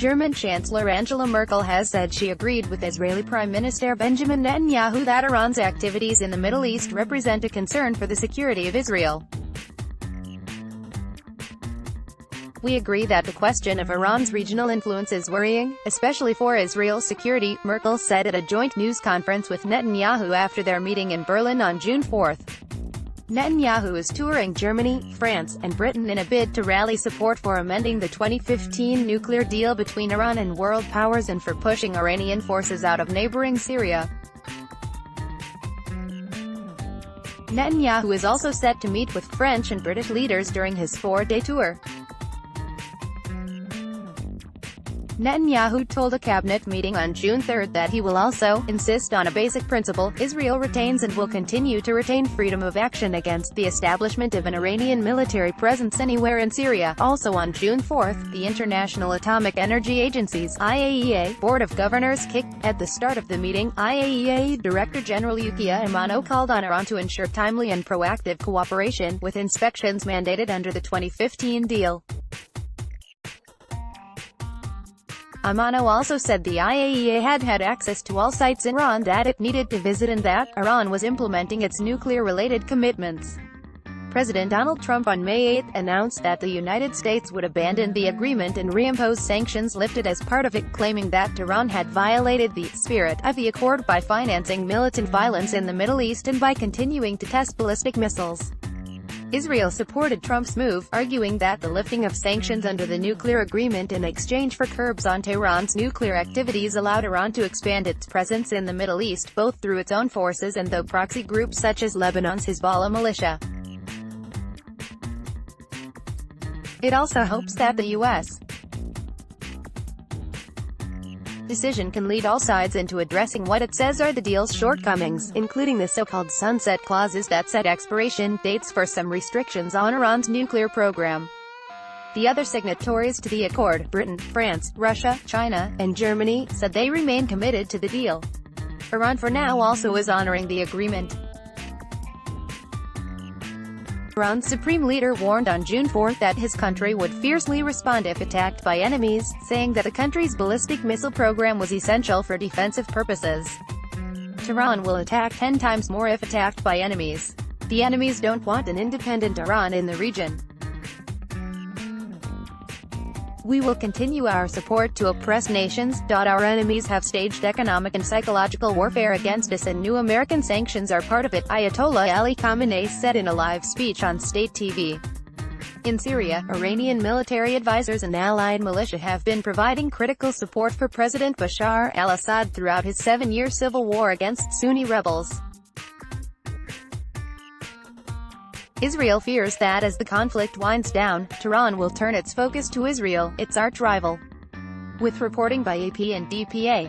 German Chancellor Angela Merkel has said she agreed with Israeli Prime Minister Benjamin Netanyahu that Iran's activities in the Middle East represent a concern for the security of Israel. "We agree that the question of Iran's regional influence is worrying, especially for Israel's security," Merkel said at a joint news conference with Netanyahu after their meeting in Berlin on June 4. Netanyahu is touring Germany, France, and Britain in a bid to rally support for amending the 2015 nuclear deal between Iran and world powers and for pushing Iranian forces out of neighboring Syria. Netanyahu is also set to meet with French and British leaders during his 4-day tour. Netanyahu told a cabinet meeting on June 3 that he will also insist on a basic principle: Israel retains and will continue to retain freedom of action against the establishment of an Iranian military presence anywhere in Syria. Also on June 4, the International Atomic Energy Agency's (IAEA) Board of Governors kicked. At the start of the meeting, IAEA Director General Yukiya Amano called on Iran to ensure timely and proactive cooperation, with inspections mandated under the 2015 deal. Amano also said the IAEA had access to all sites in Iran that it needed to visit and that Iran was implementing its nuclear-related commitments. President Donald Trump on May 8 announced that the United States would abandon the agreement and reimpose sanctions lifted as part of it, claiming that Iran had violated the spirit of the accord by financing militant violence in the Middle East and by continuing to test ballistic missiles. Israel supported Trump's move, arguing that the lifting of sanctions under the nuclear agreement in exchange for curbs on Tehran's nuclear activities allowed Iran to expand its presence in the Middle East, both through its own forces and through proxy groups such as Lebanon's Hezbollah militia. It also hopes that the U.S. decision can lead all sides into addressing what it says are the deal's shortcomings, including the so-called sunset clauses that set expiration dates for some restrictions on Iran's nuclear program. The other signatories to the accord, Britain, France, Russia, China, and Germany, said they remain committed to the deal. Iran for now also is honoring the agreement. Iran's supreme leader warned on June 4 that his country would fiercely respond if attacked by enemies, saying that the country's ballistic missile program was essential for defensive purposes. Tehran will attack 10 times more if attacked by enemies. The enemies don't want an independent Iran in the region. We will continue our support to oppressed nations. Our enemies have staged economic and psychological warfare against us, and new American sanctions are part of it, Ayatollah Ali Khamenei said in a live speech on state TV. In Syria, Iranian military advisors and allied militia have been providing critical support for President Bashar al-Assad throughout his 7-year civil war against Sunni rebels. Israel fears that as the conflict winds down, Tehran will turn its focus to Israel, its arch-rival. With reporting by AP and DPA.